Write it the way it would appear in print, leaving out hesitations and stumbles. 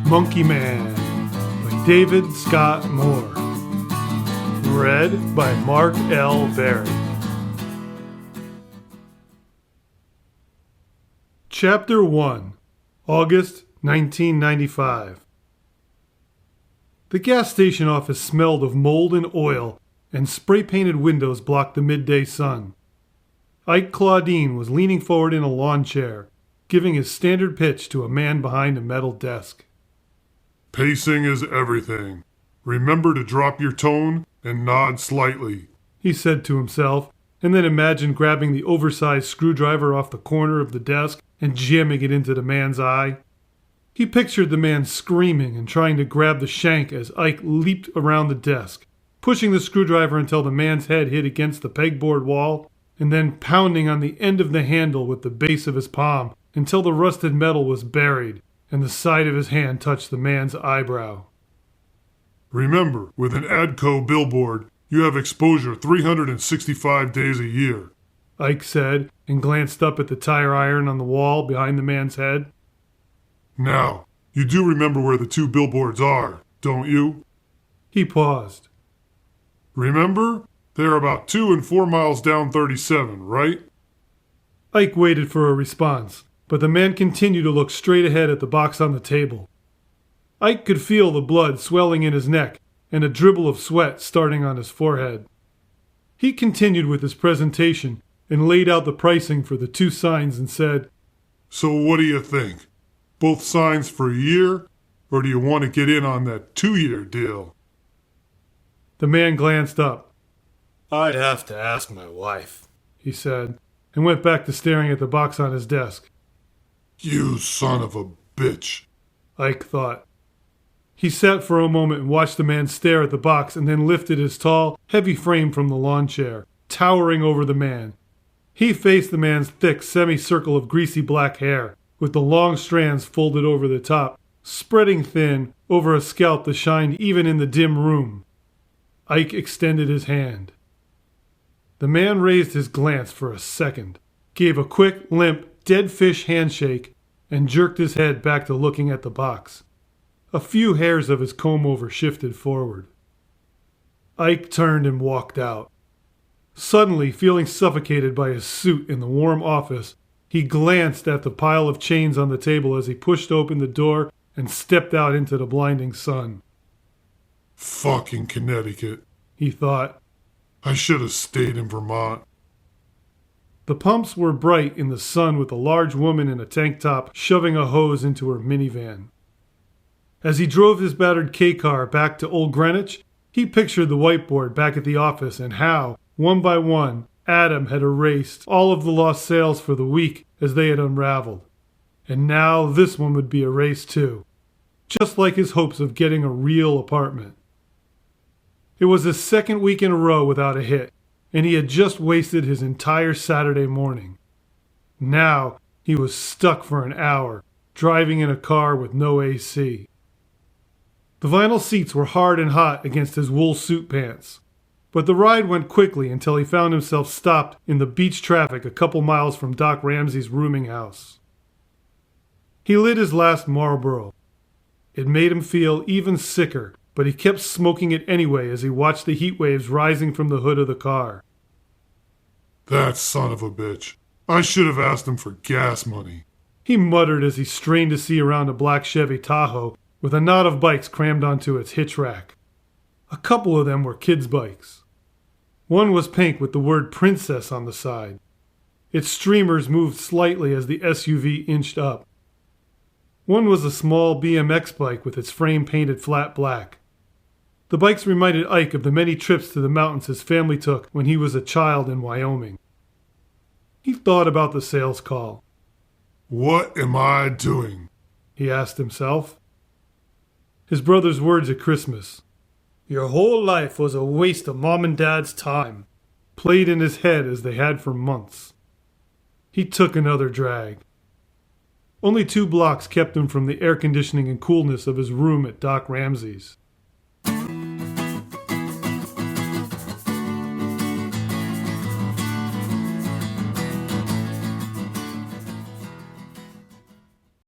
Monkey Man by David Scott Moore. Read by Mark L. Berry. Chapter 1, August 1995. The gas station office smelled of mold and oil, and spray-painted windows blocked the midday sun. Ike Claudine was leaning forward in a lawn chair, giving his standard pitch to a man behind a metal desk. Pacing is everything. Remember to drop your tone and nod slightly, he said to himself, and then imagined grabbing the oversized screwdriver off the corner of the desk and jamming it into the man's eye. He pictured the man screaming and trying to grab the shank as Ike leaped around the desk, pushing the screwdriver until the man's head hit against the pegboard wall, and then pounding on the end of the handle with the base of his palm until the rusted metal was buried and the side of his hand touched the man's eyebrow. Remember, with an ADCO billboard, you have exposure 365 days a year, Ike said, and glanced up at the tire iron on the wall behind the man's head. Now, you do remember where the two billboards are, don't you? He paused. Remember? They're about 2 and 4 miles down 37, right? Ike waited for a response, but the man continued to look straight ahead at the box on the table. Ike could feel the blood swelling in his neck and a dribble of sweat starting on his forehead. He continued with his presentation and laid out the pricing for the two signs and said, So what do you think? Both signs for a year, or do you want to get in on that 2-year deal? The man glanced up. I'd have to ask my wife, he said, and went back to staring at the box on his desk. You son of a bitch, Ike thought. He sat for a moment and watched the man stare at the box and then lifted his tall, heavy frame from the lawn chair, towering over the man. He faced the man's thick semicircle of greasy black hair, with the long strands folded over the top, spreading thin over a scalp that shined even in the dim room. Ike extended his hand. The man raised his glance for a second, gave a quick, limp, dead fish handshake, and jerked his head back to looking at the box. A few hairs of his comb-over shifted forward. Ike turned and walked out. Suddenly, feeling suffocated by his suit in the warm office, he glanced at the pile of chains on the table as he pushed open the door and stepped out into the blinding sun. Fucking Connecticut, he thought. I should have stayed in Vermont. The pumps were bright in the sun with a large woman in a tank top shoving a hose into her minivan. As he drove his battered K-car back to Old Greenwich, he pictured the whiteboard back at the office and how, one by one, Adam had erased all of the lost sales for the week as they had unraveled. And now this one would be erased too, just like his hopes of getting a real apartment. It was his second week in a row without a hit, and he had just wasted his entire Saturday morning. Now he was stuck for an hour, driving in a car with no AC. The vinyl seats were hard and hot against his wool suit pants, but the ride went quickly until he found himself stopped in the beach traffic a couple miles from Doc Ramsey's rooming house. He lit his last Marlboro. It made him feel even sicker, but he kept smoking it anyway as he watched the heat waves rising from the hood of the car. That son of a bitch. I should have asked him for gas money, he muttered as he strained to see around a black Chevy Tahoe with a knot of bikes crammed onto its hitch rack. A couple of them were kids' bikes. One was pink with the word Princess on the side. Its streamers moved slightly as the SUV inched up. One was a small BMX bike with its frame painted flat black. The bikes reminded Ike of the many trips to the mountains his family took when he was a child in Wyoming. He thought about the sales call. What am I doing? He asked himself. His brother's words at Christmas, "Your whole life was a waste of Mom and Dad's time," played in his head as they had for months. He took another drag. Only 2 blocks kept him from the air conditioning and coolness of his room at Doc Ramsey's.